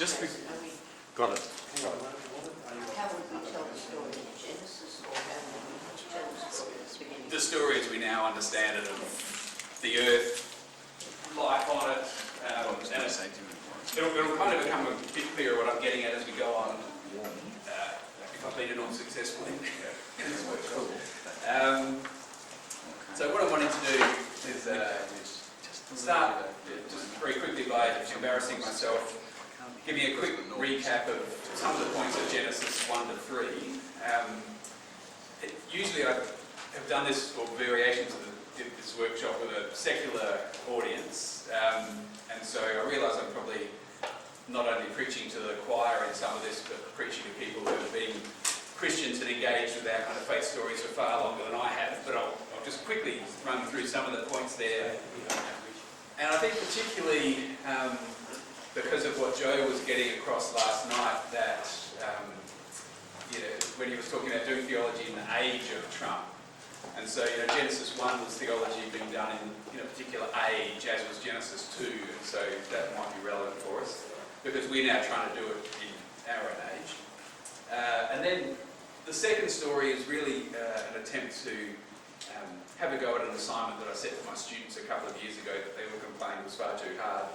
Just Okay, got it. how would we tell the story in Genesis, or how would we tell the story at the beginning? The story as we now understand it of the earth, life on it, and it'll kind of become a bit clearer what I'm getting at as we go on, if I've been on successfully in this workshop. So what I wanted to do is start just very quickly by embarrassing myself, giving a quick recap of some of the points of Genesis 1 to 3. Usually I have done this, or variations of this workshop, with a secular audience, and so I realise I'm probably not only preaching to the choir in some of this, but preaching to people who have been Christians and engaged with our kind of faith stories for far longer than I have. But I'll just quickly run through some of the points there. And I think particularly because of what Joe was getting across last night, that when he was talking about doing theology in the age of Trump. And so, Genesis 1 was theology being done in a particular age, as was Genesis 2, and so that might be relevant for us, because we're now trying to do it in our own age. And then the second story is really an attempt to have a go at an assignment that I set for my students a couple of years ago that they were complaining was far too hard.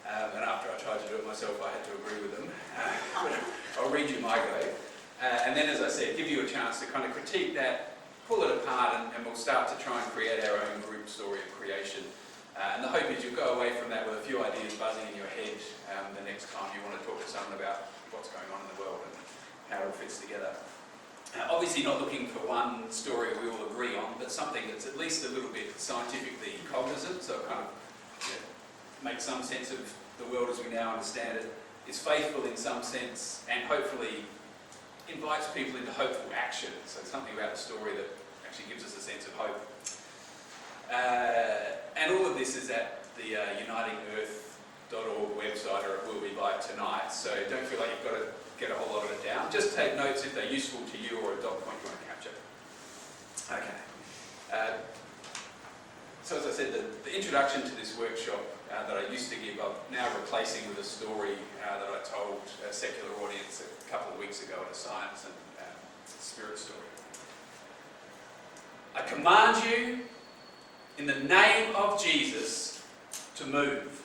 And after I tried to do it myself, I had to agree with them. But I'll read you my go. And then, as I said, give you a chance to kind of critique that, pull it apart, and we'll start to try and create our own group story of creation. And the hope is you'll go away from that with a few ideas buzzing in your head the next time you want to talk to someone about what's going on in the world and how it fits together. Obviously not looking for one story we all agree on, but something that's at least a little bit scientifically cognizant, so it kind of makes some sense of the world as we now understand it, is faithful in some sense, and hopefully invites people into hopeful action. So something about the story that actually gives us a sense of hope. And all of this is at the unitingearth.org website, or it will be by tonight. So don't feel like you've got to get a whole lot of it down. Just take notes if they're useful to you, or a dot point you want to capture. Okay. So as I said, the introduction to this workshop that I used to give, I'm now replacing with a story that I told a secular audience a couple of weeks ago at a science and spirit story. I command you in the name of Jesus to move.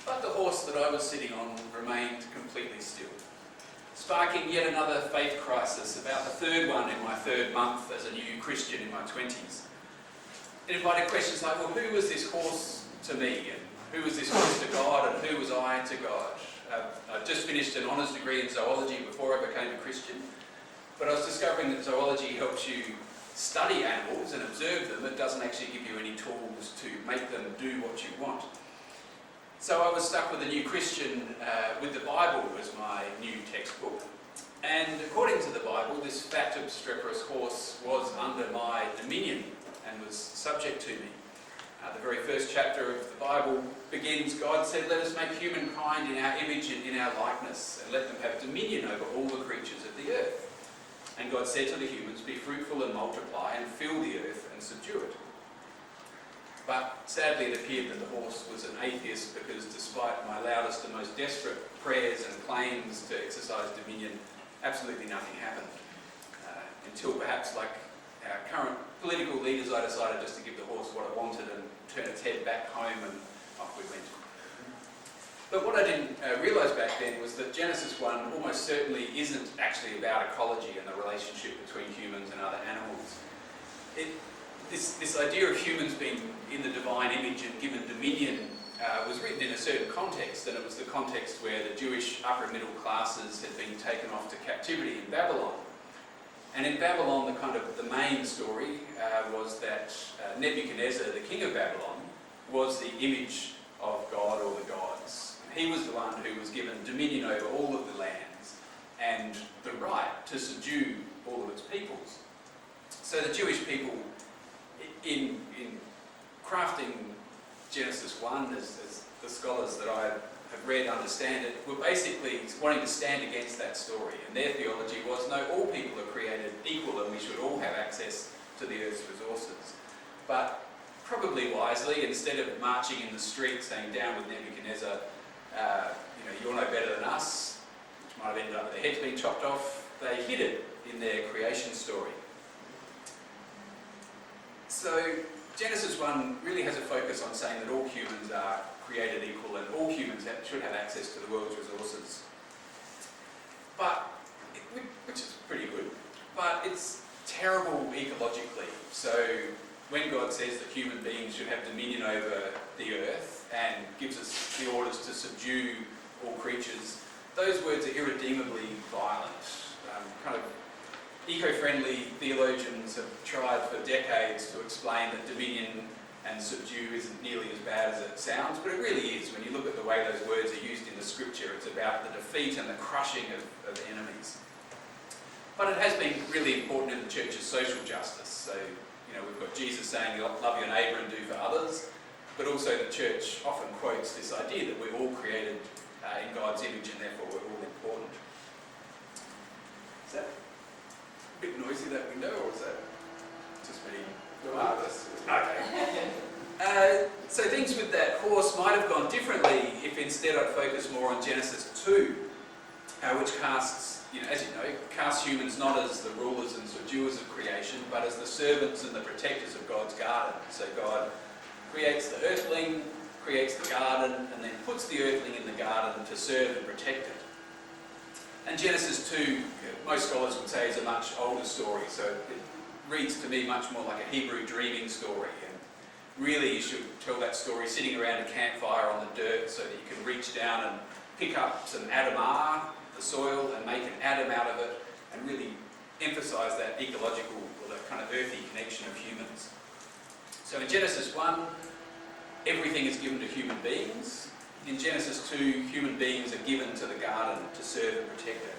But the horse that I was sitting on remained completely still, sparking yet another faith crisis, about the third one in my third month as a new Christian in my 20s. It invited questions like, well, who was this horse to me? And who was this horse to God? And who was I to God? I just finished an honours degree in zoology before I became a Christian. But I was discovering that zoology helps you study animals and observe them. It doesn't actually give you any tools to make them do what you want. So I was stuck with a new Christian with the Bible as my new textbook. And according to the Bible, this fat, obstreperous horse was under my dominion and was subject to me. The very first chapter of the Bible begins, God said, let us make humankind in our image and in our likeness, and let them have dominion over all the creatures of the earth. And God said to the humans, be fruitful and multiply, and fill the earth and subdue it. But sadly it appeared that the horse was an atheist, because despite my loudest and most desperate prayers and claims to exercise dominion, absolutely nothing happened. Until perhaps, like our current political leaders, I decided just to give the horse what it wanted and turn its head back home, and off we went. But what I didn't realise back then was that Genesis 1 almost certainly isn't actually about ecology and the relationship between humans and other animals. This idea of humans being in the divine image and given dominion was written in a certain context, and it was the context where the Jewish upper middle classes had been taken off to captivity in Babylon. And in Babylon, the main story was that Nebuchadnezzar, the king of Babylon, was the image of God or the gods. He was the one who was given dominion over all of the lands and the right to subdue all of its peoples. So the Jewish people, in crafting Genesis 1, as the scholars that I have read understand it, were basically wanting to stand against that story. And their theology was, no, all people are created equal and we should all have access to the earth's resources. But probably wisely, instead of marching in the street saying, down with Nebuchadnezzar, you'll know better than us, which might have ended up with their heads being chopped off. They hid it in their creation story. So Genesis 1 really has a focus on saying that all humans are created equal and all humans should have access to the world's resources. But, which is pretty good, but it's terrible ecologically. So when God says that human beings should have dominion over the earth and gives us the orders to subdue all creatures, those words are irredeemably violent. Kind of eco-friendly theologians have tried for decades to explain that dominion and subdue isn't nearly as bad as it sounds, but it really is. When you look at the way those words are used in the scripture, it's about the defeat and the crushing of enemies. But it has been really important in the church's social justice. So, we've got Jesus saying, love your neighbour and do for others, but also the church often quotes this idea that we're all created in God's image and therefore we're all important. Is that a bit noisy, that window, or is that just me? Marvellous. Okay. So things with that course might have gone differently if instead I'd focused more on Genesis 2, which casts, casts humans not as the rulers and subduers of creation, but as the servants and the protectors of God's garden. So God creates the earthling, creates the garden, and then puts the earthling in the garden to serve and protect it. And Genesis 2, most scholars would say, is a much older story, so it reads to me much more like a Hebrew dreaming story. And really you should tell that story sitting around a campfire on the dirt so that you can reach down and pick up some Adamah, the soil, and make an atom out of it, and really emphasise that ecological or that kind of earthy connection of humans. So in Genesis 1, everything is given to human beings. In Genesis 2, human beings are given to the garden to serve and protect it.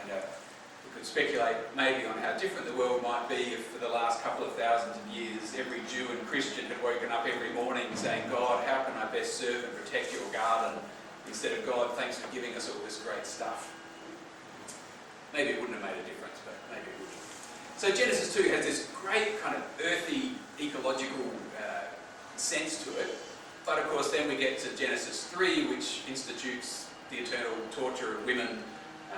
And we could speculate maybe on how different the world might be if for the last couple of thousands of years every Jew and Christian had woken up every morning saying, God, how can I best serve and protect your garden? Instead of, God, thanks for giving us all this great stuff. Maybe it wouldn't have made a difference, but maybe it would. So Genesis 2 has this great kind of earthy, ecological sense to it. But of course then we get to Genesis 3, which institutes the eternal torture of women,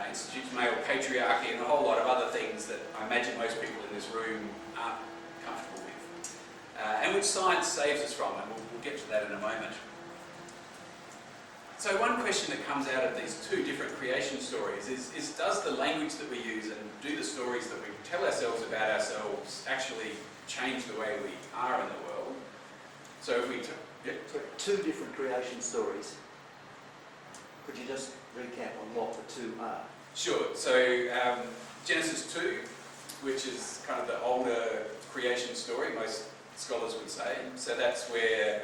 institutes male patriarchy, and a whole lot of other things that I imagine most people in this room aren't comfortable with. And which science saves us from, and we'll get to that in a moment. So one question that comes out of these two different creation stories is does the language that we use and do the stories that we tell ourselves about ourselves actually change the way we are in the world? So if we... So two different creation stories. Could you just recap on what the two are? Sure. So Genesis 2, which is kind of the older creation story, most scholars would say. So that's where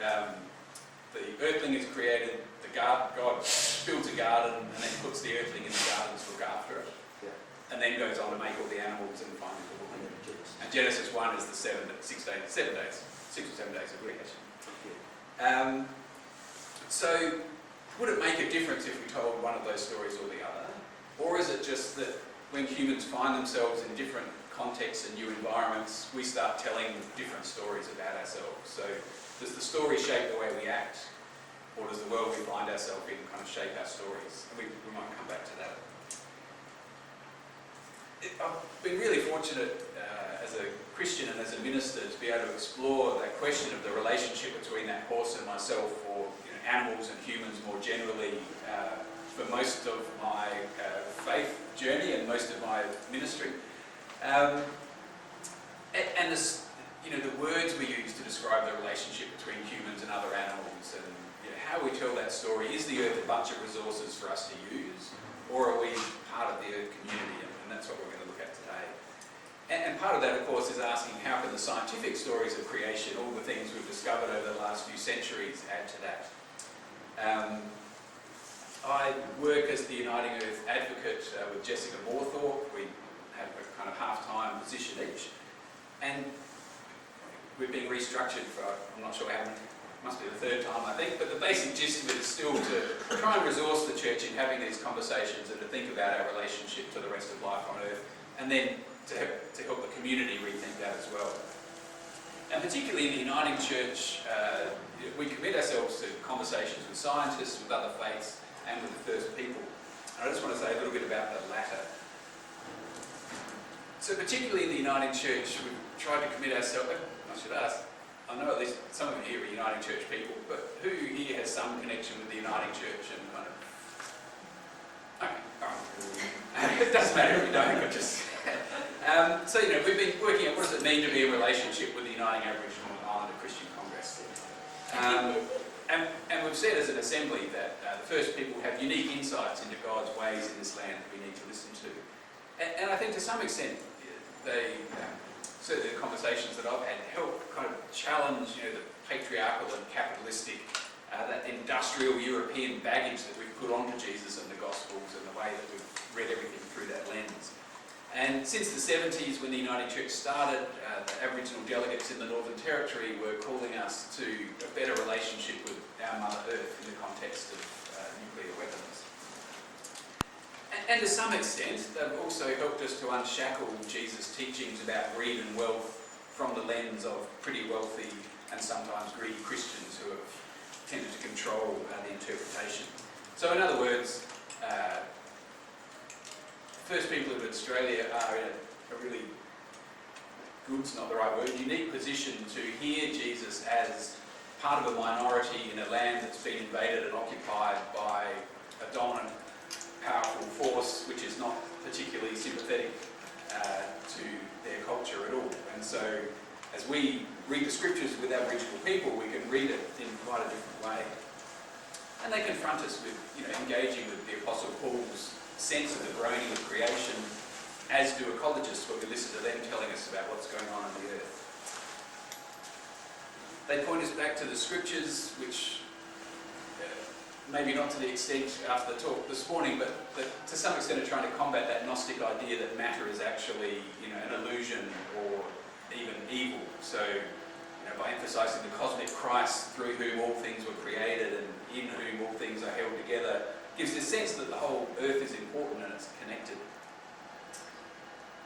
the earthling is created, God builds a garden and then puts the earthling in the garden to look after it. Yeah. And then goes on to make all the animals and find the woman. And Genesis 1 is the 6 or 7 days of creation. Yeah. So would it make a difference if we told one of those stories or the other? Or is it just that when humans find themselves in different contexts and new environments, we start telling different stories about ourselves? So does the story shape the way we act? Or does the world we find ourselves in kind of shape our stories? And we might come back to that. I've been really fortunate as a Christian and as a minister to be able to explore that question of the relationship between that horse and myself, or animals and humans more generally, for most of my faith journey and most of my ministry. And this, the words we use to describe the relationship between humans and other animals, and how we tell that story. Is the earth a bunch of resources for us to use, or are we part of the earth community? And that's what we're going to look at today. And part of that, of course, is asking how can the scientific stories of creation, all the things we've discovered over the last few centuries, add to that. I work as the Uniting Earth advocate with Jessica Moorthorpe. We have a kind of half-time position each. And we're being restructured for, I'm not sure how many, must be the third time I think, but the basic gist of it is still to try and resource the church in having these conversations and to think about our relationship to the rest of life on earth, and then to help the community rethink that as well. And particularly in the Uniting Church, we commit ourselves to conversations with scientists, with other faiths, and with the first people. And I just want to say a little bit about the latter. So particularly in the Uniting Church, we've tried to commit ourselves, I should ask, I know at least some of you here are Uniting Church people, but who here has some connection with the Uniting Church and kind of... Okay, alright. It doesn't matter if you don't, but just... so, we've been working out what does it mean to be in relationship with the Uniting Aboriginal and Islander Christian Congress. And we've said as an assembly that the first people have unique insights into God's ways in this land that we need to listen to. And I think to some extent, they, certainly the conversations that I've had, help kind of challenge the patriarchal and capitalistic, that industrial European baggage that we've put onto Jesus and the Gospels and the way that we've read everything through that lens. And since the 70s, when the Uniting Church started, the Aboriginal delegates in the Northern Territory were calling us to a better relationship with our Mother Earth in the context of nuclear weapons. And to some extent, they've also helped us to unshackle Jesus' teachings about greed and wealth from the lens of pretty wealthy and sometimes greedy Christians who have tended to control the interpretation. So in other words, First people of Australia are in a really, good's not the right word, unique position to hear Jesus as part of a minority in a land that's been invaded and occupied by a dominant, powerful force which is not particularly sympathetic to their culture at all. And so as we read the scriptures with Aboriginal people, we can read it in quite a different way. And they confront us with, engaging with the Apostle Paul's sense of the groaning of creation, as do ecologists when we listen to them telling us about what's going on in the earth. They point us back to the scriptures, which maybe not to the extent after the talk this morning, but to some extent are trying to combat that Gnostic idea that matter is actually, an illusion or even evil. So, by emphasising the cosmic Christ through whom all things were created and in whom all things are held together, gives this sense that the whole earth is important and it's connected.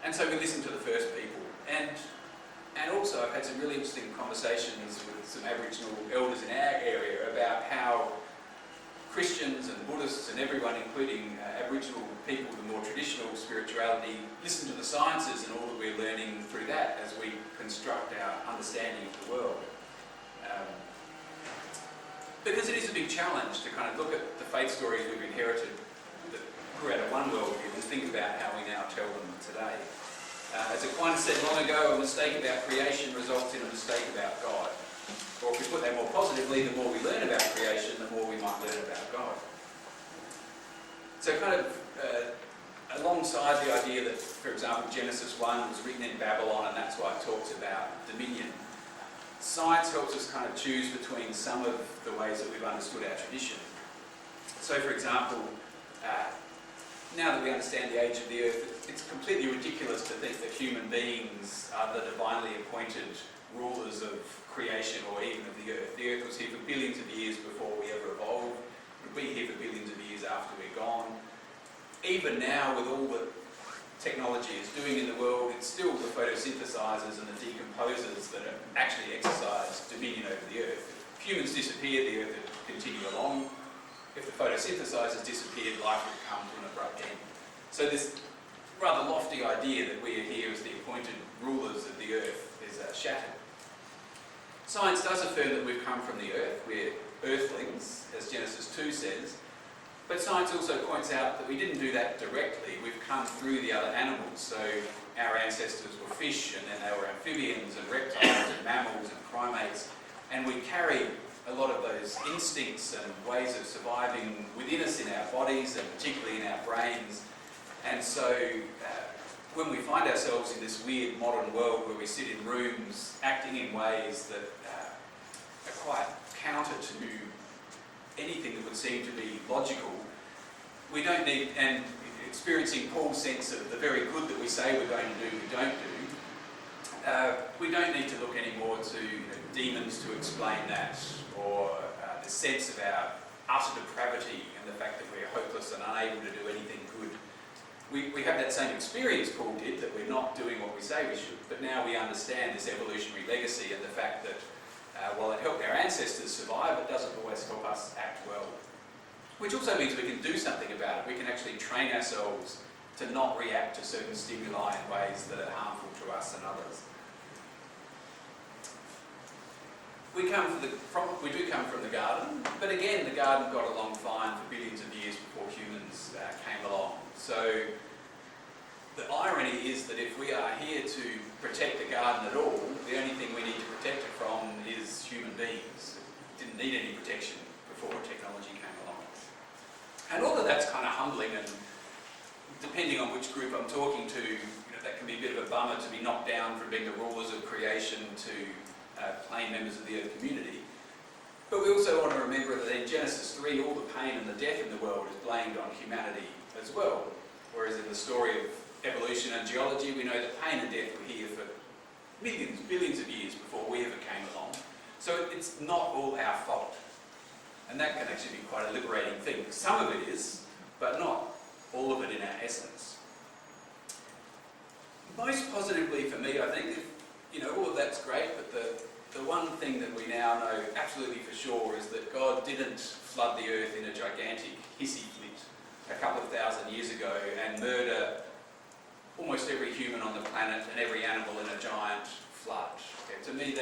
And so we listen to the first people. And also I've had some really interesting conversations with some Aboriginal elders in our area about how Christians and Buddhists and everyone, including Aboriginal people with more traditional spirituality, listen to the sciences and all that we're learning through that as we construct our understanding of the world. Because it is a big challenge to kind of look at the faith stories we've inherited that grew out of one worldview and think about how we now tell them today. As Aquinas said long ago, a mistake about creation results in a mistake about God. Or if we put that more positively, the more we learn about creation, the more we might learn about God. So kind of alongside the idea that, for example, Genesis 1 was written in Babylon and that's why it talks about dominion, science helps us kind of choose between some of the ways that we've understood our tradition. So, for example, now that we understand the age of the earth, it's completely ridiculous to think that human beings are the divinely appointed rulers of creation or even of the earth. The earth was here for billions of years before we ever evolved. It'll be here for billions of years after we're gone. Even now, with all that technology is doing in the world, it's still the photosynthesizers and the decomposers that actually exercise dominion over the earth. If humans disappeared, the earth would continue along. If the photosynthesizers disappeared, life would come to an abrupt end. So this rather lofty idea that we are here as the appointed rulers of the earth is shattered. Science does affirm that we've come from the earth. We're earthlings, as Genesis 2 says. But science also points out that we didn't do that directly. We've come through the other animals. So our ancestors were fish, and then they were amphibians and reptiles and mammals and primates. And we carry a lot of those instincts and ways of surviving within us in our bodies and particularly in our brains. And so when we find ourselves in this weird modern world where we sit in rooms acting in ways that are quite counter to anything that would seem to be logical, we don't need, and experiencing Paul's sense of the very good that we say we're going to do, we don't do, we don't need to look anymore to demons to explain that, or the sense of our utter depravity and the fact that we're hopeless and unable to do anything good. We have that same experience Paul did, that we're not doing what we say we should, but now we understand this evolutionary legacy and the fact that While it helped our ancestors survive, it doesn't always help us act well. Which also means we can do something about it. We can actually train ourselves to not react to certain stimuli in ways that are harmful to us and others. We do come from the garden, but again, the garden got along fine for billions of years before humans came along. So the irony is that if we are here to protect the garden at all, the only thing we need to protect it from is human beings. It didn't need any protection before technology came along. And all of that's kind of humbling, and depending on which group I'm talking to, that can be a bit of a bummer to be knocked down from being the rulers of creation to plain members of the earth community. But we also want to remember that in Genesis 3, all the pain and the death in the world is blamed on humanity as well. Whereas in the story of evolution and geology, we know that pain and death were here for millions, billions of years before we ever came along. So it's not all our fault. And that can actually be quite a liberating thing. Some of it is, but not all of it in our essence. Most positively for me, I think, all of that's great, but the one thing that we now know absolutely for sure is that God didn't flood the earth in a gigantic hissy fit a couple of thousand years ago and murder almost every human on the planet and every animal in a giant flood. Okay, to me,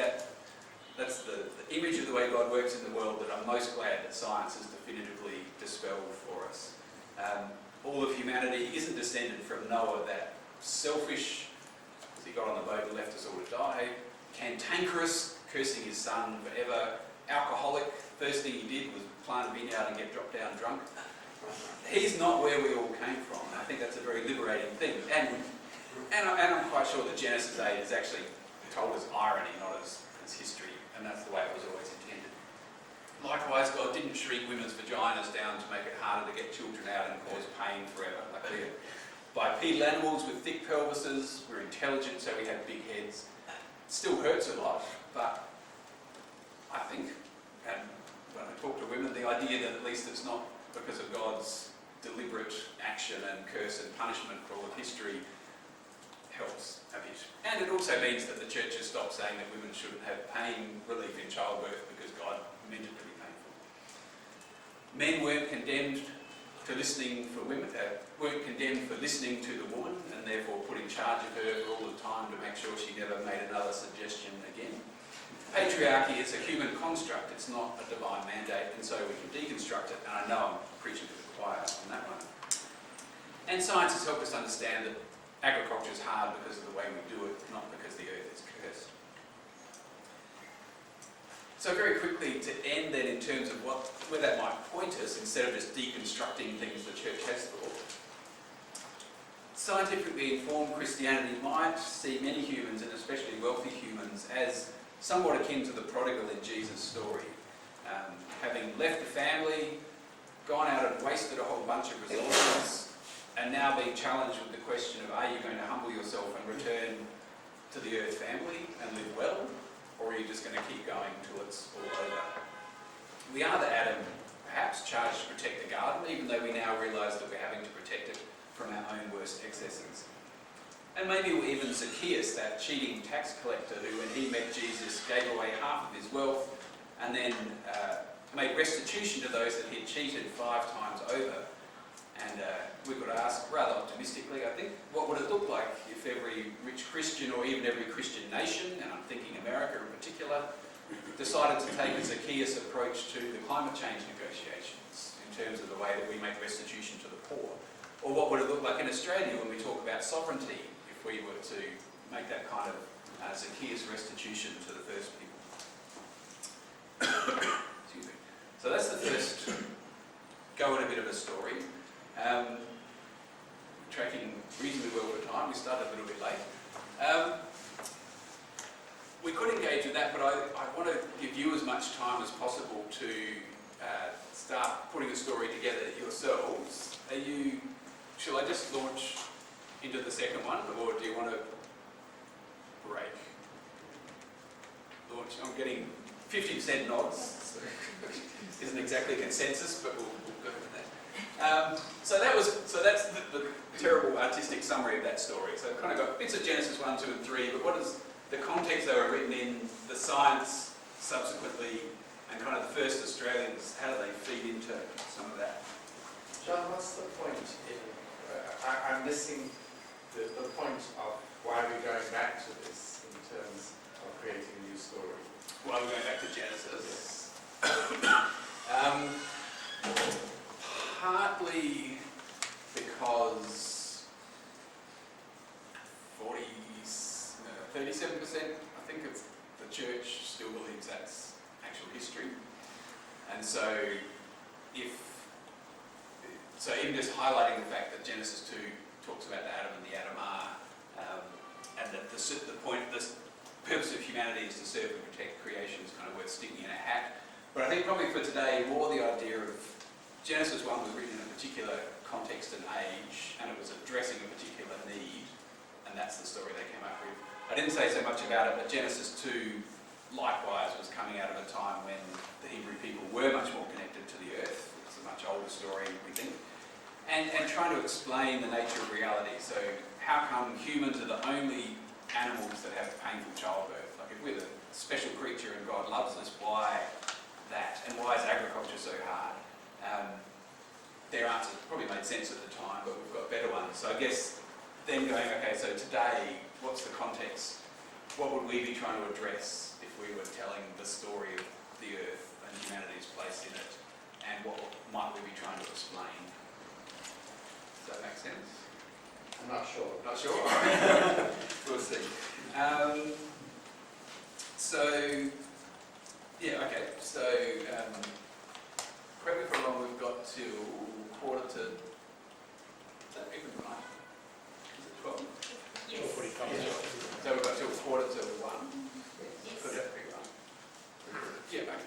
that's the image of the way God works in the world that I'm most glad that science has definitively dispelled for us. All of humanity isn't descended from Noah, that selfish, because he got on the boat and left us all to die, cantankerous, cursing his son forever, alcoholic, first thing he did was plant a vineyard and get dropped down drunk. He's not where we all came from. I think that's a very liberating thing. And I'm quite sure that Genesis 8 is actually told as irony, not as history, and that's the way it was always intended. Likewise, God didn't shrink women's vaginas down to make it harder to get children out and cause pain forever. Like we're bipedal animals with thick pelvises, we're intelligent, so we have big heads. It still hurts a lot, but I think, and when I talk to women, the idea that at least it's not because of God's deliberate action and curse and punishment for all of history helps a bit. And it also means that the church has stopped saying that women shouldn't have pain relief in childbirth because God meant it to be painful. Men weren't condemned to listening for women, weren't condemned for listening to the woman and therefore put in charge of her for all the time to make sure she never made another suggestion again. Patriarchy is a human construct, it's not a divine mandate, and so we can deconstruct it, and I know I'm preaching to the choir on that one. And science has helped us understand that agriculture is hard because of the way we do it, not because the earth is cursed. So very quickly to end then in terms of where that might point us, instead of just deconstructing things the church has thought, scientifically informed Christianity might see many humans, and especially wealthy humans, as somewhat akin to the prodigal in Jesus' story. Having left the family, gone out and wasted a whole bunch of resources, and now being challenged with the question of, are you going to humble yourself and return to the earth family and live well, or are you just going to keep going until it's all over? We are the Adam, perhaps, charged to protect the garden, even though we now realise that we're having to protect it from our own worst excesses. And maybe even Zacchaeus, that cheating tax collector who, when he met Jesus, gave away half of his wealth and then made restitution to those that he had cheated 5 times over. And we could ask, rather optimistically, I think, what would it look like if every rich Christian, or even every Christian nation, and I'm thinking America in particular, decided to take a Zacchaeus approach to the climate change negotiations in terms of the way that we make restitution to the poor? Or what would it look like in Australia when we talk about sovereignty, if we were to make that kind of Zacchaeus restitution to the first people? Excuse me. So that's the first go at a bit of a story. Tracking reasonably well for time. We started a little bit late. We could engage with that, but I want to give you as much time as possible to start putting a story together yourselves. Shall I just launch into the second one, or do you want to break? Launch. I'm getting 50% nods. So isn't exactly consensus, but we'll go with that. So that's the terrible artistic summary of that story. So I've kind of got bits of Genesis 1, 2 and 3, but what is the context they were written in, the science, subsequently, and kind of the first Australians, how do they feed into some of that? John, what's the point in, I'm missing the point of why we're going back to this in terms of creating a new story. Well, we're going back to Genesis. Partly because 37%, I think, of the church still believes that's actual history. And so even just highlighting the fact that Genesis 2 talks about the Adam and the Adam are, and that the purpose of humanity is to serve and protect creation is kind of worth sticking in a hat. But I think probably for today, more the idea of Genesis 1 was written in a particular context and age, and it was addressing a particular need, and that's the story they came up with. I didn't say so much about it, but Genesis 2 likewise was coming out of a time when the Hebrew people were much more connected to the earth. It's a much older story, we think. And trying to explain the nature of reality. So how come humans are the only animals that have painful childbirth? Like if we're the special creature and God loves us, why that? And why is agriculture so hard? Their answers probably made sense at the time, but we've got better ones. So I guess then going, okay, so today, what's the context? What would we be trying to address if we were telling the story of the earth and humanity's place in it? And what might we be trying to explain? Does that make sense? I'm not sure. Not sure? We'll see. So, correct me if I'm wrong, we've got till 1:45. Is that even right? Is it 12? Yes. 12:45. So we've got till 1:45. Yes. Could that be right? Yeah, okay.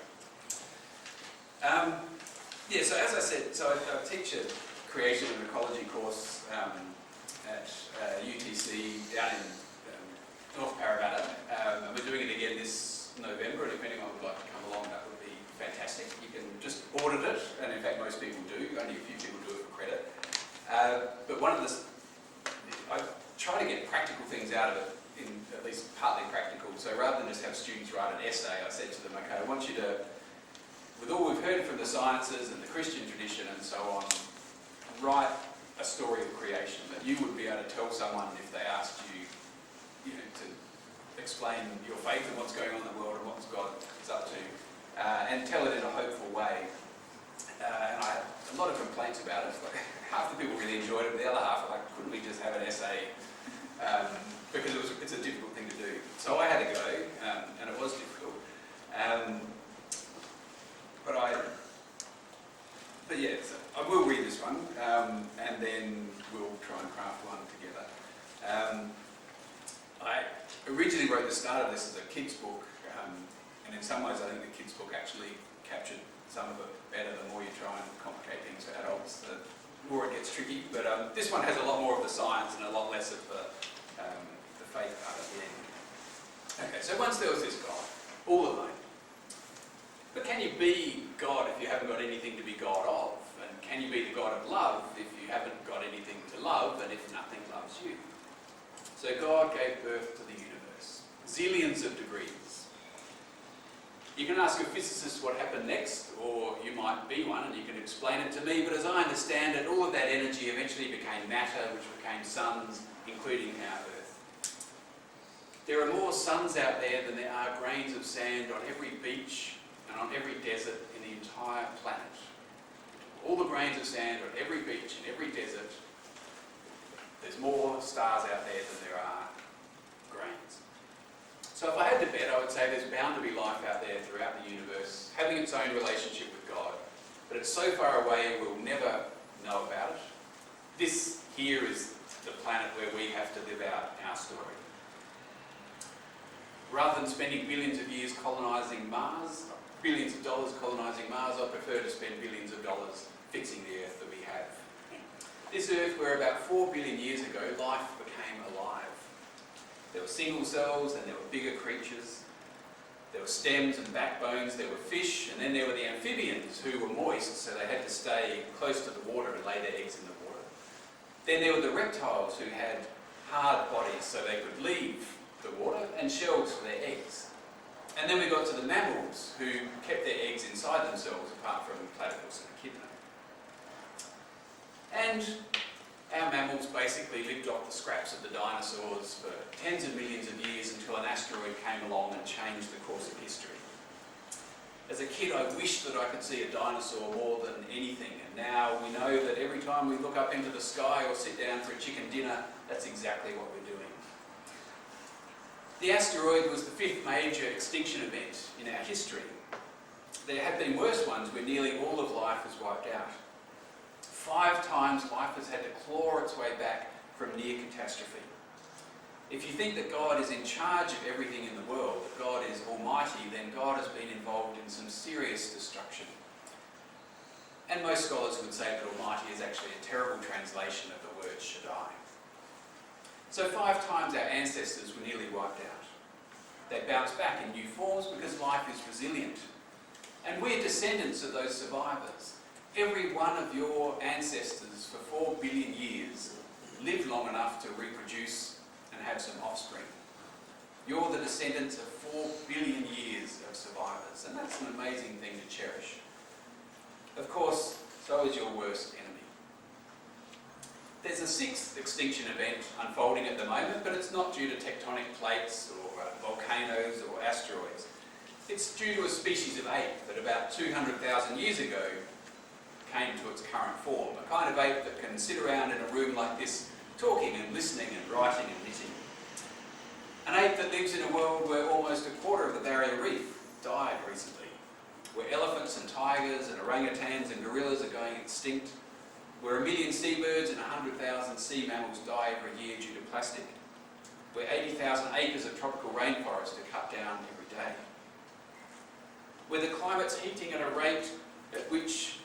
So as I said, I teach a creation and ecology course at UTC down in North Parramatta, and we're doing it again this November, and if anyone would like to come along, that would be fantastic. You can just audit it, and in fact most people do, only a few people do it for credit. But I try to get practical things out of it, at least partly practical, so rather than just have students write an essay, I said to them, okay, I want you to, with all we've heard from the sciences and the Christian tradition and so on, write a story of creation that you would be able to tell someone if they asked you, to explain your faith and what's going on in the world and what God is up to, and tell it in a hopeful way. And I had a lot of complaints about it. Like, half the people really enjoyed it, but the other half were like, couldn't we just have an essay? Because it's a difficult thing to do. So I had to go, and it was difficult. But yeah, so I will read this one, and then we'll try and craft one together. I originally wrote the start of this as a kid's book, and in some ways I think the kid's book actually captured some of it better the more you try and complicate things for adults. The more it gets tricky, but this one has a lot more of the science and a lot less of the faith part at the end. Okay, so once there was this God, all alone. But can you be God if you haven't got anything to be God of? And can you be the God of love if you haven't got anything to love and if nothing loves you? So God gave birth to the universe, zillions of degrees. You can ask a physicist what happened next, or you might be one and you can explain it to me, but as I understand it, all of that energy eventually became matter, which became suns, including our Earth. There are more suns out there than there are grains of sand on every beach and on every desert in the entire planet. All the grains of sand on every beach and every desert, there's more stars out there than there are grains. So if I had to bet, I would say there's bound to be life out there throughout the universe, having its own relationship with God. But it's so far away we'll never know about it. This here is the planet where we have to live out our story. Rather than spending billions of years colonising Mars, billions of dollars colonising Mars, I prefer to spend billions of dollars fixing the Earth that we have. This Earth, where about 4 billion years ago, life became alive. There were single cells and there were bigger creatures. There were stems and backbones, there were fish, and then there were the amphibians who were moist, so they had to stay close to the water and lay their eggs in the water. Then there were the reptiles who had hard bodies so they could leave the water, and shells for their eggs. And then we got to the mammals, who kept their eggs inside themselves, apart from platypus and echidna. And our mammals basically lived off the scraps of the dinosaurs for tens of millions of years until an asteroid came along and changed the course of history. As a kid, I wished that I could see a dinosaur more than anything, and now we know that every time we look up into the sky or sit down for a chicken dinner, that's exactly what we're doing. The asteroid was the 5th major extinction event in our history. There have been worse ones where nearly all of life was wiped out. 5 times life has had to claw its way back from near catastrophe. If you think that God is in charge of everything in the world, that God is almighty, then God has been involved in some serious destruction. And most scholars would say that almighty is actually a terrible translation of the word Shaddai. So 5 times our ancestors were nearly wiped out. They bounced back in new forms because life is resilient. And we're descendants of those survivors. Every one of your ancestors for 4 billion years lived long enough to reproduce and have some offspring. You're the descendants of 4 billion years of survivors, and that's an amazing thing to cherish. Of course, so is your worst enemy. There's a 6th extinction event unfolding at the moment, but it's not due to tectonic plates or volcanoes or asteroids. It's due to a species of ape that about 200,000 years ago came to its current form, a kind of ape that can sit around in a room like this, talking and listening and writing and knitting. An ape that lives in a world where almost a quarter of the barrier reef died recently, where elephants and tigers and orangutans and gorillas are going extinct, where 1 million seabirds and 100,000 sea mammals die every year due to plastic, where 80,000 acres of tropical rainforest are cut down every day, where the climate's heating at a rate at which,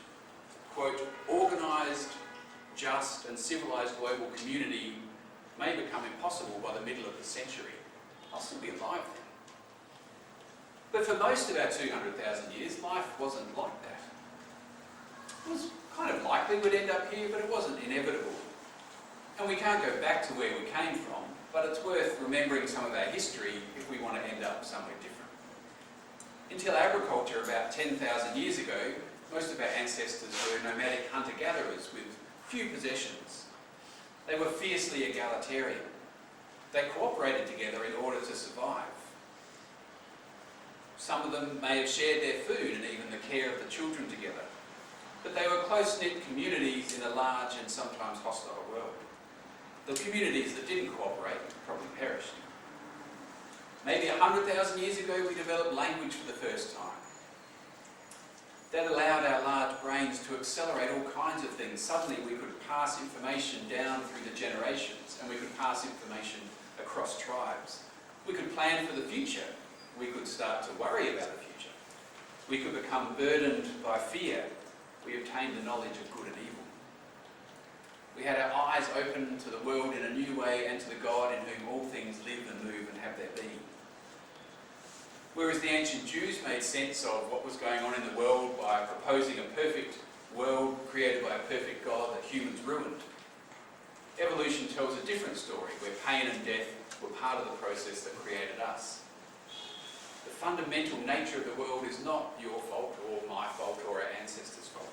quote, organised, just and civilised global community may become impossible by the middle of the century. I'll still be alive then. But for most of our 200,000 years, life wasn't like that. It was kind of likely we'd end up here, but it wasn't inevitable. And we can't go back to where we came from, but it's worth remembering some of our history if we want to end up somewhere different. Until agriculture about 10,000 years ago, most of our ancestors were nomadic hunter-gatherers with few possessions. They were fiercely egalitarian. They cooperated together in order to survive. Some of them may have shared their food and even the care of the children together. But they were close-knit communities in a large and sometimes hostile world. The communities that didn't cooperate probably perished. Maybe 100,000 years ago we developed language for the first time. That allowed our large brains to accelerate all kinds of things. Suddenly we could pass information down through the generations, and we could pass information across tribes. We could plan for the future. We could start to worry about the future. We could become burdened by fear. We obtained the knowledge of good and evil. We had our eyes open to the world in a new way and to the God in whom all things live and move and have their being. Whereas the ancient Jews made sense of what was going on in the world by proposing a perfect world created by a perfect God that humans ruined, evolution tells a different story where pain and death were part of the process that created us. The fundamental nature of the world is not your fault or my fault or our ancestors' fault.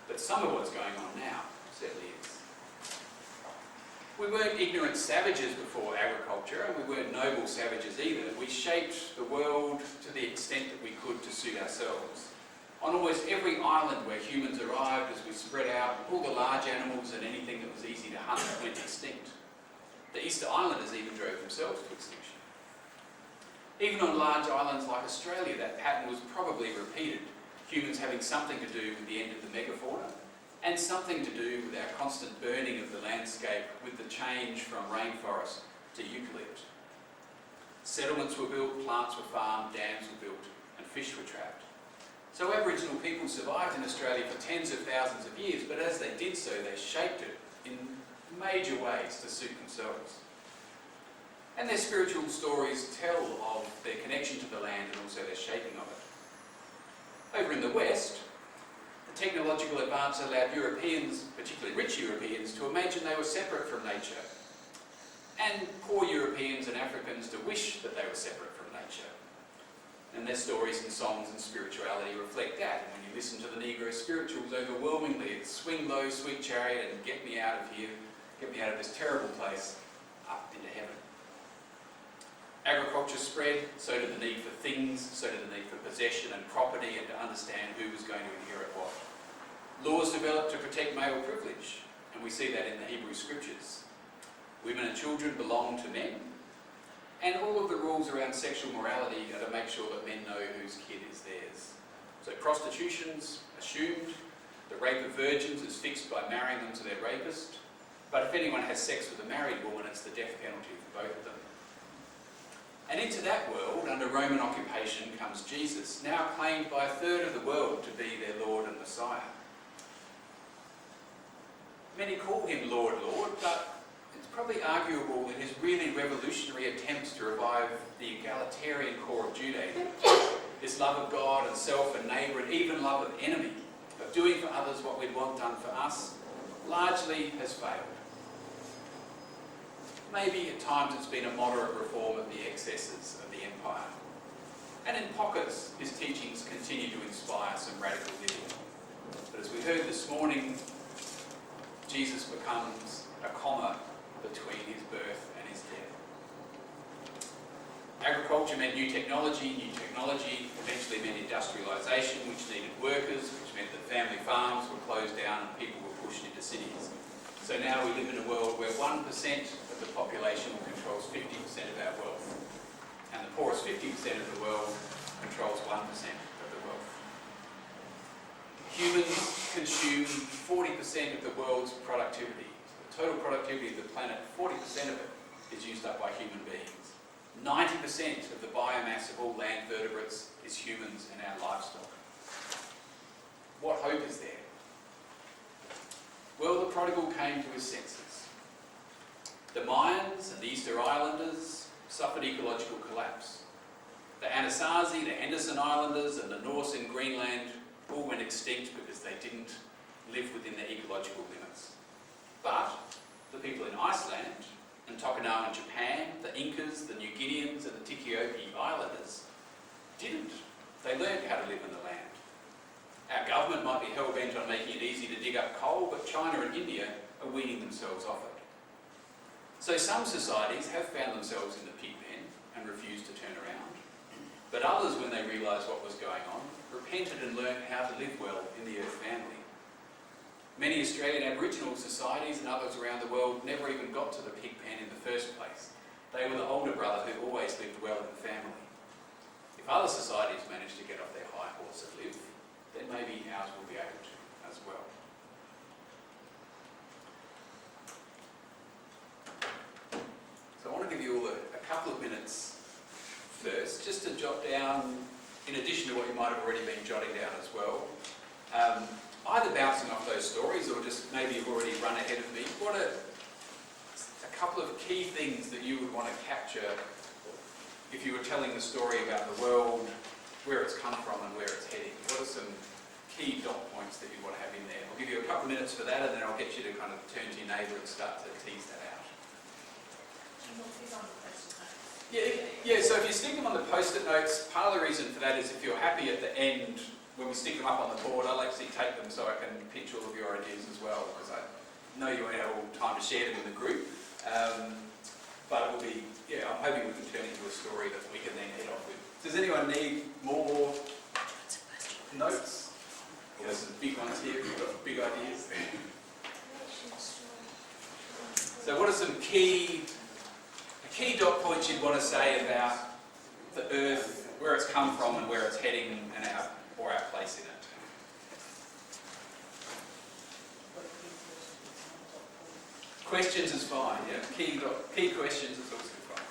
But some of what's going on now certainly is. We weren't ignorant savages before agriculture, and we weren't noble savages either. We shaped the world to the extent that we could to suit ourselves. On almost every island where humans arrived, as we spread out, all the large animals and anything that was easy to hunt went extinct. The Easter Islanders even drove themselves to extinction. Even on large islands like Australia, that pattern was probably repeated, humans having something to do with the end of the megafauna, and something to do with our constant burning of the landscape with the change from rainforest to eucalypt. Settlements were built, plants were farmed, dams were built, and fish were trapped. So Aboriginal people survived in Australia for tens of thousands of years, but as they did so, they shaped it in major ways to suit themselves. And their spiritual stories tell of their connection to the land and also their shaping of it. Over in the West, the technological advance allowed Europeans, particularly rich Europeans, to imagine they were separate from nature, and poor Europeans and Africans to wish that they were separate from nature. And their stories and songs and spirituality reflect that. And when you listen to the Negro spirituals, overwhelmingly it's swing low, sweet chariot, and get me out of here, get me out of this terrible place, up into heaven. Agriculture spread, so did the need for things, so did the need for possession and property and to understand who was going to inherit what. Laws developed to protect male privilege, and we see that in the Hebrew scriptures. Women and children belong to men, and all of the rules around sexual morality are to make sure that men know whose kid is theirs. So prostitution's assumed, the rape of virgins is fixed by marrying them to their rapist, but if anyone has sex with a married woman, it's the death penalty for both of them. And into that world, under Roman occupation, comes Jesus, now claimed by a third of the world to be their Lord and Messiah. Many call him Lord, Lord, but it's probably arguable that his really revolutionary attempts to revive the egalitarian core of Judaism, this love of God and self and neighbour and even love of enemy, of doing for others what we'd want done for us, largely has failed. Maybe at times it's been a moderate reform of the excesses of the empire. And in pockets, his teachings continue to inspire some radical living. But as we heard this morning, Jesus becomes a comma between his birth and his death. Agriculture meant new technology eventually meant industrialisation, which needed workers, which meant that family farms were closed down and people were pushed into cities. So now we live in a world where 1% of the population controls 50% of our wealth, and the poorest 50% of the world controls 1% of the wealth. Humans consume 40% of the world's productivity. The total productivity of the planet, 40% of it is used up by human beings. 90% of the biomass of all land vertebrates is humans and our livestock. What hope is there? Well, the prodigal came to his senses. The Mayans and the Easter Islanders suffered ecological collapse. The Anasazi, the Henderson Islanders and the Norse in Greenland all went extinct because they didn't live within their ecological limits. But the people in Iceland and Tokunawa in Japan, the Incas, the New Guineans and the Tikiopi Islanders didn't. They learned how to live in the land. Our government might be hell-bent on making it easy to dig up coal, but China and India are weaning themselves off it. So some societies have found themselves in the pig pen and refused to turn around. But others, when they realised what was going on, repented and learned how to live well in the earth family. Many Australian Aboriginal societies and others around the world never even got to the pig pen in the first place. They were the older brother who always lived well in the family. If other societies managed to get off their high horse and live, then maybe ours will be able to as well. So I want to give you all a couple of minutes first, just to jot down, in addition to what you might have already been jotting down as well, either bouncing off those stories or just maybe you've already run ahead of me, what are a couple of key things that you would want to capture if you were telling the story about the world, where it's come from and where it's heading? What are some key dot points that you want to have in there? I'll give you a couple of minutes for that and then I'll get you to kind of turn to your neighbour and start to tease that out. Yeah, so if you stick them on the post-it notes, part of the reason for that is if you're happy at the end, when we stick them up on the board, I'll actually take them so I can pitch all of your ideas as well, because I know you won't have all time to share them in the group. But it will be, I'm hoping we can turn it into a story that we can then head off with. Does anyone need more notes? There's some big ones here, we've got big ideas. So what are some key dot points you'd want to say about the earth, where it's come from and where it's heading and our place in it? Questions is fine, yeah. Key questions is also fine.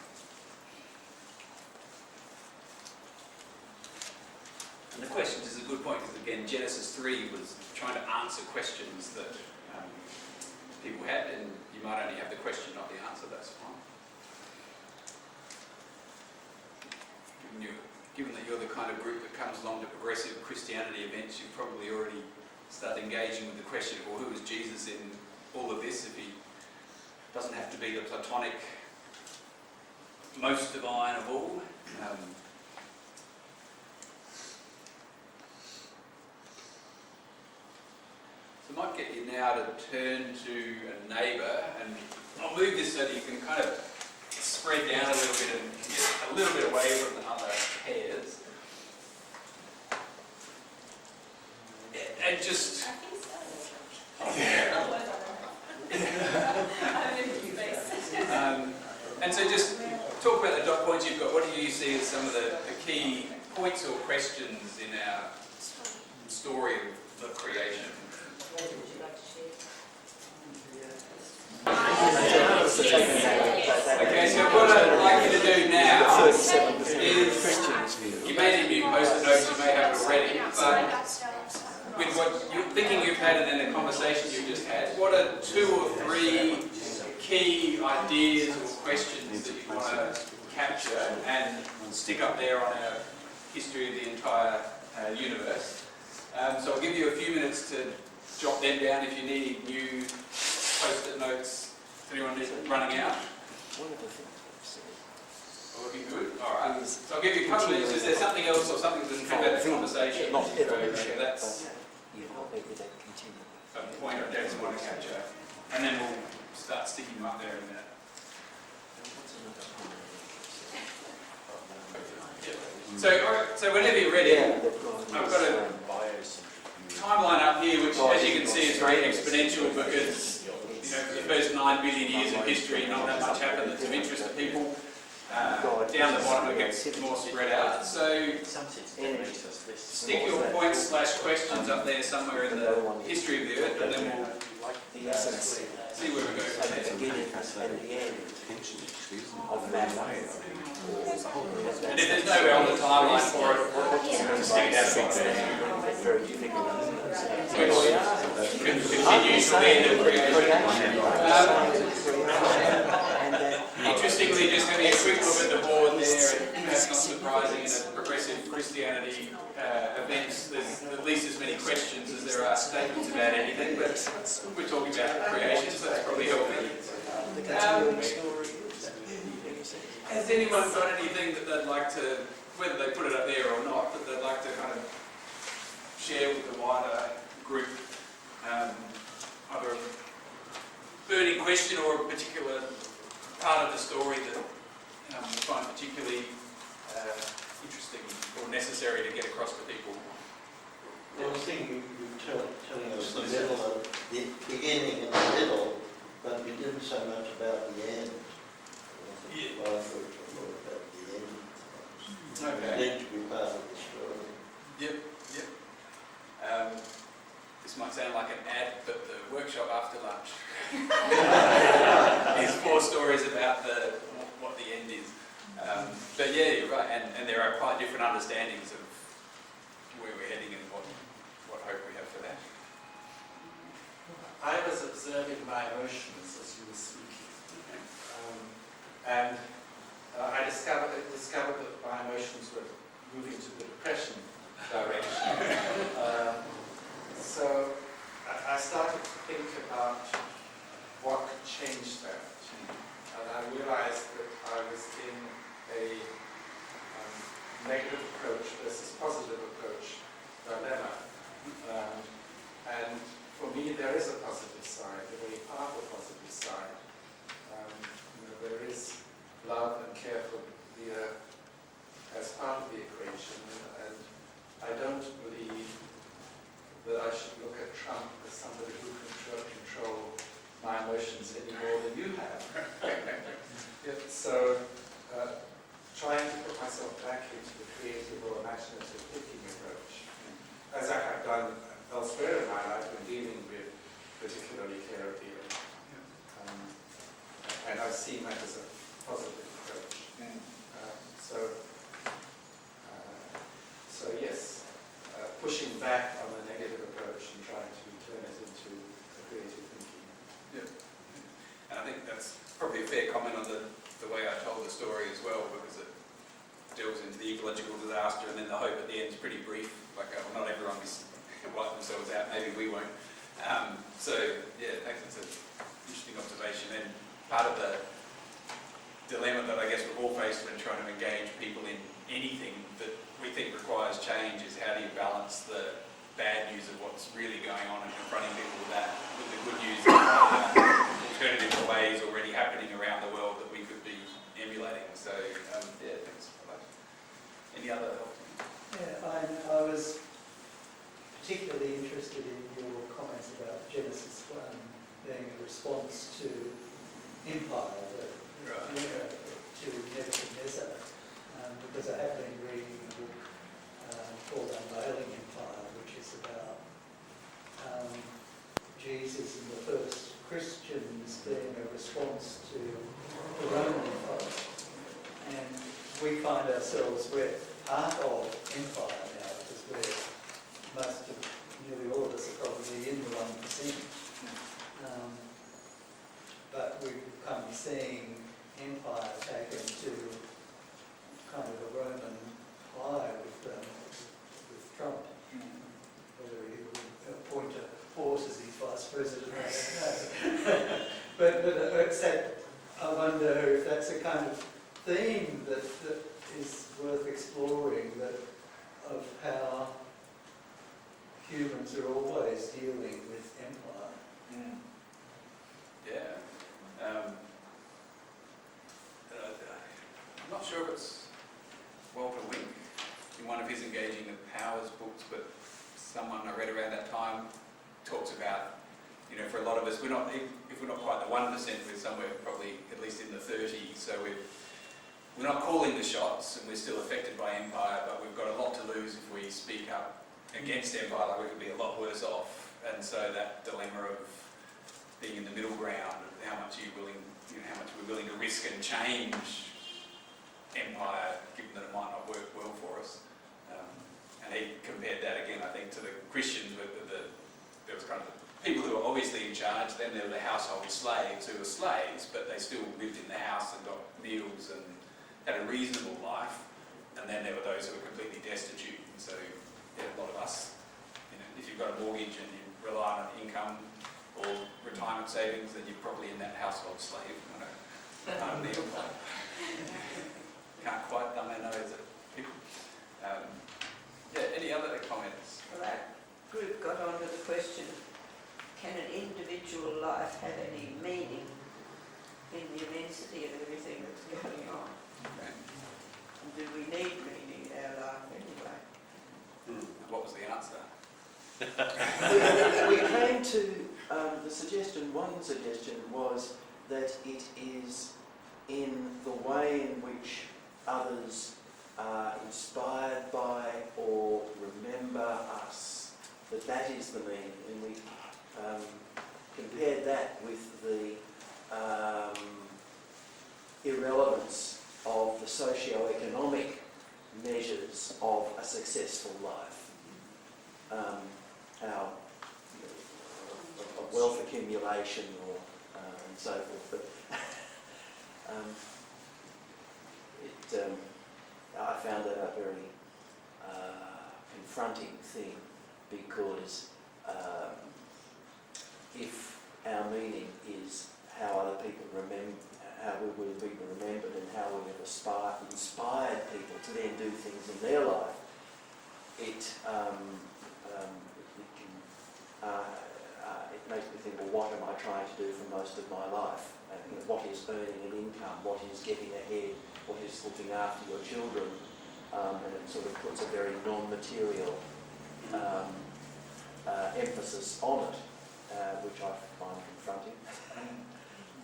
And the questions is a good point because again, Genesis 3 was trying to answer questions that people had, and you might only have the question, not the answer. That's fine. Given that you're the kind of group that comes along to progressive Christianity events, you've probably already started engaging with the question, well, who is Jesus in all of this if he doesn't have to be the Platonic most divine of all? get you now to turn to a neighbour, and I'll move this so that you can kind of spread down a little bit and get a little bit away from the other pairs. And just... I think so. And so just talk about the dot points you've got. What do you see as some of the key points or questions in our story of the creation? Would you like to share? Okay, so what I'd like you to do now is, you may need new post-it notes, you may have it already, but with what you're thinking you've had and then the conversation you've just had, what are 2 or 3 key ideas or questions that you want to capture and stick up there on our history of the entire universe? So I'll give you a few minutes to jot them down if you need new post-it notes. Is anyone running out? Looking good? Alright. So I'll give you a couple of minutes. Is there something else or something that doesn't fit that conversation? That's a point I don't want to capture. And then we'll start sticking them up there in a minute. So whenever you're ready, I've got a timeline up here which, as you can see, is very exponential because for the first 9 billion years of history, not that much happened that's of interest to people. Down the bottom it gets more spread out. So stick your points / questions up there somewhere in the history of the Earth, and then we'll see where we go from there. And if there's nowhere on the timeline for it, stick it out there. Which continues to the end of creation. Interestingly, just having a quick look at the board there, and perhaps not surprising in a progressive Christianity events, there's at least as many questions as there are statements about anything, but we're talking about creation, so that's probably helping. Has anyone got anything that they'd like to, whether they put it up there or not, that they'd like to kind of share with the wider group? Either a burning question or a particular part of the story that you find particularly interesting or necessary to get across to people? Well, I think you were telling us the middle of the beginning and the middle, but we didn't say much about the end. Yeah. Well, I thought more about the end. Okay. It needs to be part of the story. Yep. This might sound like an ad, but the workshop after lunch is 4 stories about what the end is. But yeah, you're right, and there are quite different understandings of where we're heading and what hope we have for that. I was observing my emotions as you were speaking, and I discovered that my emotions were moving to the depression direction. So I started to think about what could change that, and I realized that I was in a negative approach versus positive approach dilemma. And for me, there is a positive side, a very powerful positive side. There is love and care for the earth as part of the equation, and I don't believe that I should look at Trump as somebody who can control my emotions any more than you have. So, trying to put myself back into the creative or imaginative thinking approach, as I have done elsewhere in my life when dealing with particularly care of the earth. And I've seen that as a positive approach. So yes, pushing back on the negative approach and trying to turn it into a creative thinking. Yeah. And I think that's probably a fair comment on the way I told the story as well, because it delves into the ecological disaster, and then the hope at the end is pretty brief. Like, well, not everyone will wipe themselves out, maybe we won't. So, yeah, that's an interesting observation. And part of the dilemma that I guess we've all faced when trying to engage people in anything that we think requires change is how do you balance the bad news of what's really going on and confronting people with that ways already happening around the world that we could be emulating. So, yeah, thanks for that. Any other help? Yeah, I was particularly interested in your comments about Genesis 1 being a response to empire, to Nebuchadnezzar, because I have been reading a book called Unveiling Empire, which is about Jesus and the first Christians being a response to the Roman Empire. And we find ourselves, we're part of empire now, because nearly all of us are probably in the 1%. But we've come seeing empire taken to kind of a Roman high with Trump. Whether he will appoint a horse as his vice president, I don't know. but it's that, I wonder if that's a kind of theme that is worth exploring, that of how humans are always dealing with empire. Yeah. I'm not sure if it's Walter Wink in one of his Engaging the Powers books, but someone I read around that time talks about, for a lot of us, if we're not quite the 1%, we're somewhere probably at least in the 30s, so we're not calling the shots and we're still affected by empire, but we've got a lot to lose if we speak up against empire. Like, we could be a lot worse off, and so that dilemma of being in the middle ground, how much we're willing to risk and change empire, given that it might not work well for us. And he compared that again, I think, to the Christians, where there was kind of people who were obviously in charge, then there were the household slaves who were slaves, but they still lived in the house and got meals and had a reasonable life. And then there were those who were completely destitute. And so, yeah, a lot of us, if you've got a mortgage and you rely on income or retirement savings, then you're probably in that household slave kind of deal. Can't quite thumb their nose at people. Any other comments? Well, that group got on to the question, can an individual life have any meaning in the immensity of everything that's going on? Okay. And do we need meaning in our life anyway? What was the answer? We came to one suggestion was that it is in the way in which others are inspired by or remember us, that is the meaning. And we compared that with the irrelevance of the socio-economic measures of a successful life. Of wealth accumulation and so forth. But I found that a very confronting thing, because if our meaning is how other people remember, how we will be remembered, and how we have inspired people to then do things in their life, it makes me think, well, what am I trying to do for most of my life? What is earning an income? What is getting ahead? What is looking after your children? And it sort of puts a very non-material emphasis on it, which I find confronting.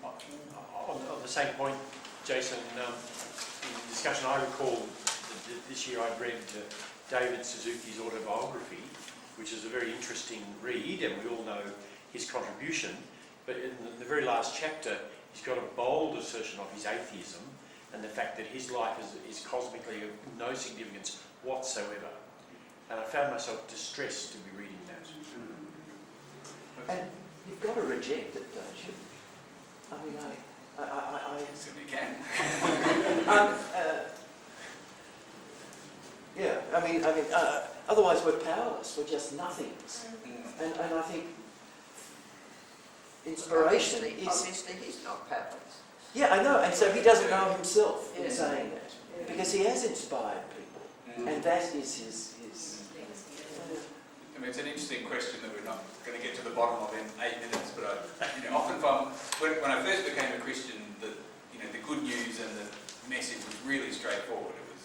On the same point, Jason, in the discussion I recall this year I'd read David Suzuki's Autobiography, which is a very interesting read, and we all know his contribution, but in the very last chapter he's got a bold assertion of his atheism and the fact that his life is cosmically of no significance whatsoever. And I found myself distressed to be reading that. And you've got to reject it, don't you? I mean, I Certainly can. yeah, I mean, otherwise we're powerless. We're just nothings. And I think inspiration is... Obviously he's not powerless. Yeah, I know, and so he doesn't know himself in Yeah. saying that, because he has inspired people, and that is his I mean, it's an interesting question that we're not going to get to the bottom of in 8 minutes, but often when I first became a Christian, the good news and the message was really straightforward. It was,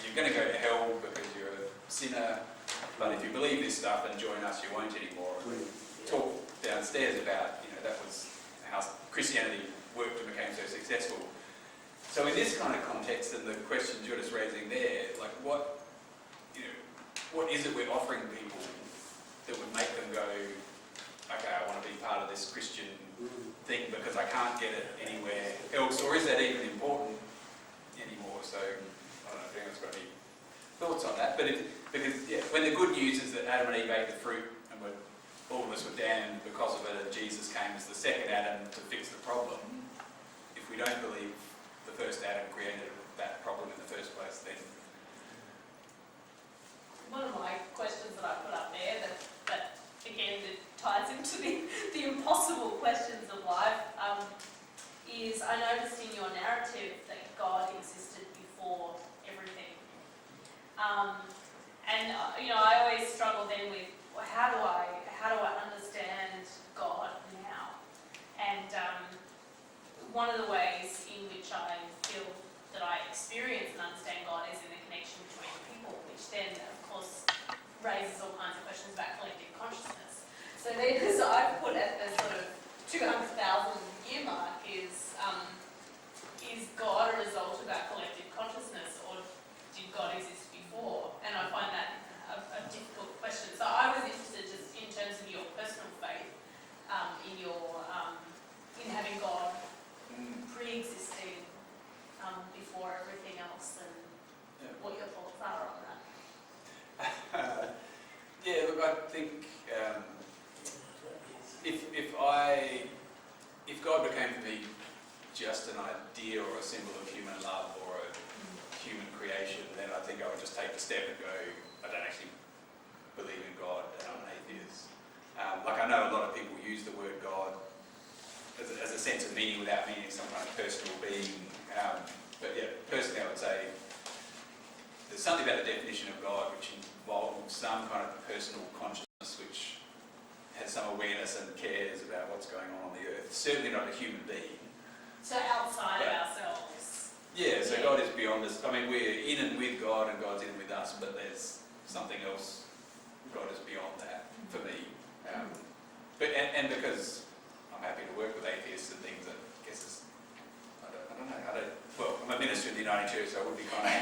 you're going to go to hell because you're a sinner, but if you believe this stuff and join us, you won't anymore. And we talked downstairs about, that was how Christianity worked and became so successful. So in this kind of context, and the questions you're just raising there, like what is it we're offering people that would make them go, okay, I want to be part of this Christian thing because I can't get it anywhere else, or is that even important anymore? So I don't know if anyone's got any thoughts on that, but when the good news is that Adam and Eve ate the fruit and all of us were damned because of it, and Jesus came as the second Adam to fix the problem, if we don't believe the first Adam created that problem in the first place, then one of my questions that I put up there that again it ties into the impossible questions of life is I noticed in your narrative that God existed before everything. I always struggle then with how do I understand God now? And one of the ways in which I feel that I experience and understand God is in the connection between people, which then, of course, raises all kinds of questions about collective consciousness. So then, as I put at the sort of 200,000 year mark, is God a result of our collective consciousness, or did God exist before? And I find that a difficult question. So I was interested just in terms of your personal faith, in having God pre-existing before everything else, and what your thoughts are on that. Look, I think if God became for me just an idea or a symbol of human love or a human creation, then I think I would just take the step and go, I don't actually believe in God, and I'm an atheist. I know a lot of people use the word God as a sense of meaning without meaning some kind of personal being. But personally I would say there's something about the definition of God which involves some kind of personal consciousness which has some awareness and cares about what's going on the earth. Certainly not a human being. So outside of ourselves. Yeah, so God is beyond us. I mean, we're in and with God and God's in and with us, but there's something else. God is beyond that for me. And because I'm happy to work with atheists and things, I guess it's, I don't know. Well, I'm a minister in the Uniting Church, so it would be kind of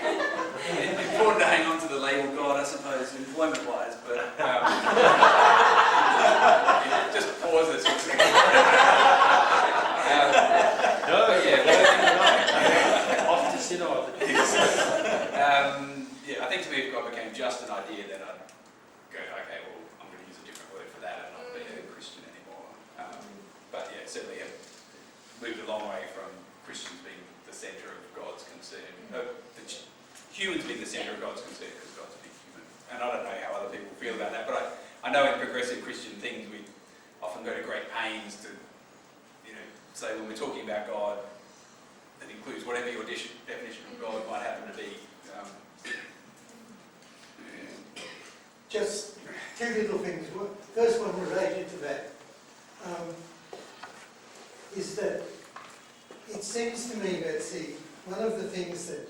important to hang on to the label God, I suppose, employment-wise, but just pause this for a second. Off to synod. I think to me if God became just an idea, then I'd go, okay, well, I'm going to use a different word for that and not be a Christian anymore. But certainly have moved a long way from Christians being the centre of God's concern. Humans being the centre of God's concern because God's a big human. And I don't know how other people feel about that, but I know in progressive Christian things we often go to great pains to say when we're talking about God, that includes whatever your definition of God might happen to be. Just two little things. First one related to that is that it seems to me that, one of the things that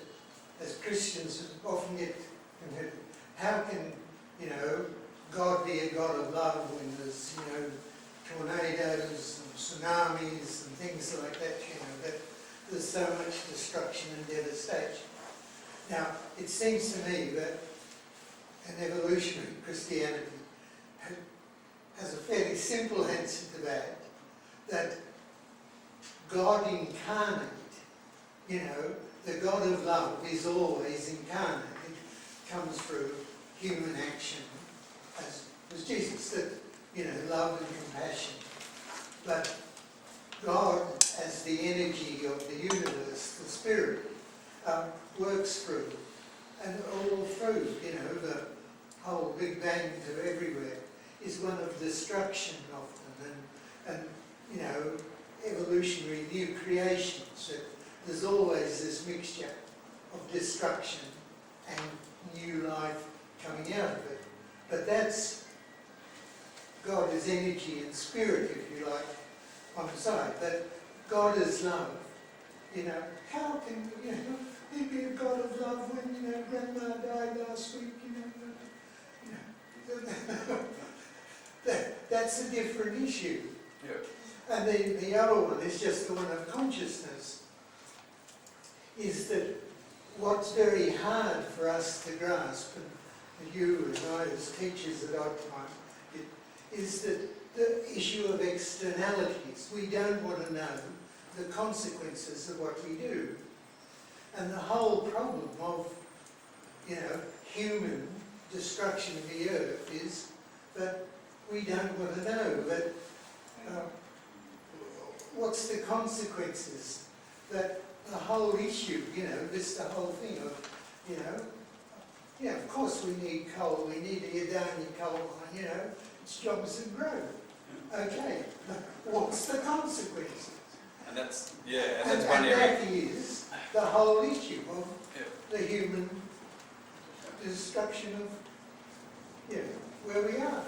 as Christians often get confused, how can, God be a God of love when there's, tornadoes and tsunamis and things like that, that there's so much destruction and devastation. Now, it seems to me that an evolutionary Christianity has a fairly simple answer to that God incarnate, the God of love is always incarnate. It comes through human action, as was Jesus, that, love and compassion. But God, as the energy of the universe, the Spirit, works through, and all through, the whole Big Bang to everywhere is one of destruction often, and evolutionary new creations. That there's always this mixture of destruction and new life coming out of it. But that's God is energy and spirit, if you like, on the side, but God is love. You know, how can, you know, he be a God of love when, you know, Grandma died last week, that's a different issue. Yeah. And the other one is just the one of consciousness, is that what's very hard for us to grasp, and you and I as teachers at odd time, is that the issue of externalities. We don't want to know the consequences of what we do. And the whole problem of, you know, human destruction of the earth is that we don't want to know that what's the consequences, that the whole issue, you know, this the whole thing of, you know, yeah, of course we need coal, we need to get down your coal mine, you know, it's jobs and growth. Okay, what's the consequences? And that's, yeah, and And, that's one and area. that is the whole issue of Yeah. the human destruction of, you know, where we are.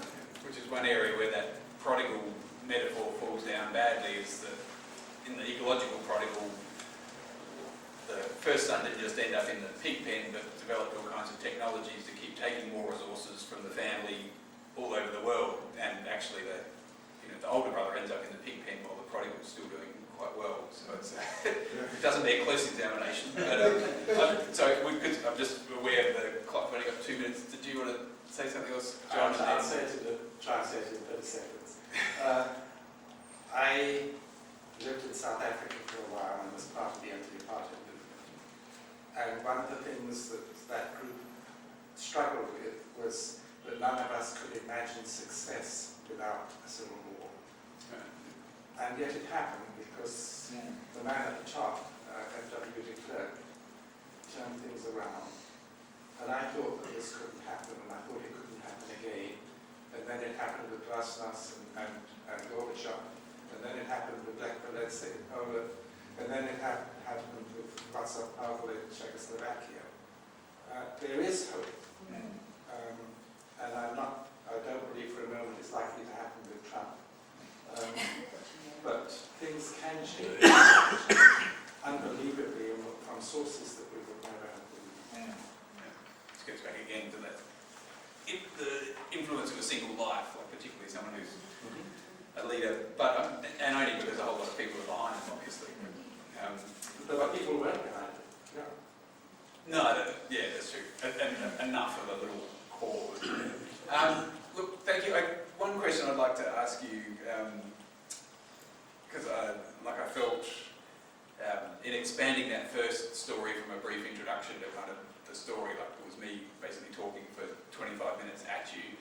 Which is one area where that prodigal metaphor falls down badly, is that in the ecological prodigal, the first son didn't just end up in the pig pen, but developed all kinds of technologies to keep taking more resources from the family all over the world, and actually the older brother ends up in the pig pen while the prodigal's still doing quite well. So it's, it doesn't be a close examination. But, I'm just aware of the clock. We've only got 2 minutes. Did you want to say something else, John? I'll say it in 30 seconds. I lived in South Africa for a while and was part of the anti-apartheid movement. And one of the things that group struggled with was that none of us could imagine success without a civil war. And yet it happened because the man at the top, F.W. de Klerk, turned things around. And I thought that this couldn't happen, and I thought it couldn't happen again. And then it happened with Glasnost and Gorbachev. And then it happened with Lech Walesa in Poland. And then it happened with Václav Havel in Czechoslovakia. There is hope. And I don't believe for a moment it's likely to happen with Trump. But things can change unbelievably from sources that we would never have believed. This gets back again to that. The influence of a single life, like particularly someone who's a leader, but and only because a whole lot of people are behind him, obviously. But people weren't behind it. Yeah. No, that's true. And enough of a little core. Look, thank you. One question I'd like to ask you, because I felt in expanding that first story from a brief introduction to kind of the story, like it was me basically talking for 25 minutes at you.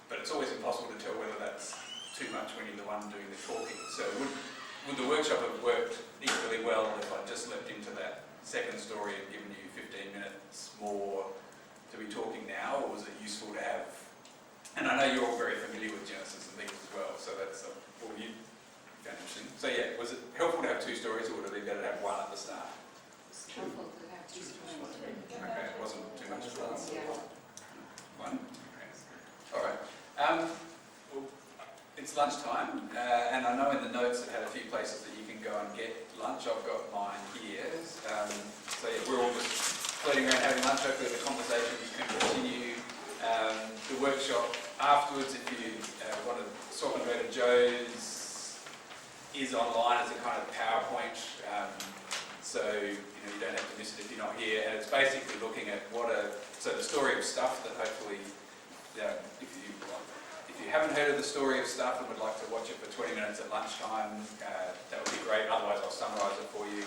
But it's always impossible to tell whether that's too much when you're the one doing the talking. So would the workshop have worked equally well if I just leapt into that second story and given you 15 minutes more to be talking now, or was it useful to have? And I know you're all very familiar with Genesis and things as well, so that's what you found interesting. So yeah, was it helpful to have two stories, or would it be better to have one at the start? It's helpful to have two stories. Okay, it wasn't too much for one. Yeah. One. Okay. All right. Well, it's lunchtime, and I know in the notes it had a few places that you can go and get lunch. I've got mine here. So yeah, we're all just floating around having lunch. Hopefully the conversations can continue. The workshop afterwards, if you want to swap and go to Joe's, is online as a kind of PowerPoint. So you don't have to miss it if you're not here. And it's basically looking at so the story of stuff that hopefully, if you haven't heard of the story of stuff and would like to watch it for 20 minutes at lunchtime, that would be great. Otherwise, I'll summarise it for you.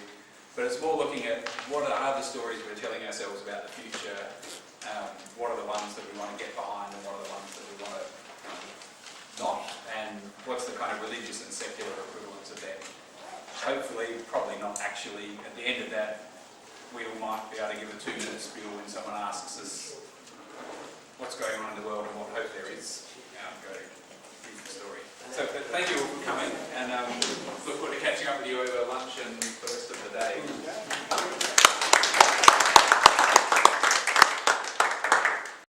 But it's more looking at what are the stories we're telling ourselves about the future, what are the ones that we want to get behind and what are the ones that we want to not, and what's the kind of religious and secular equivalence of them. Hopefully, probably not actually, at the end of that, we all might be able to give a 2-minute spiel when someone asks us what's going on in the world and what hope there is. Go read the story. So thank you all for coming, and look forward to catching up with you over lunch and the rest of the day.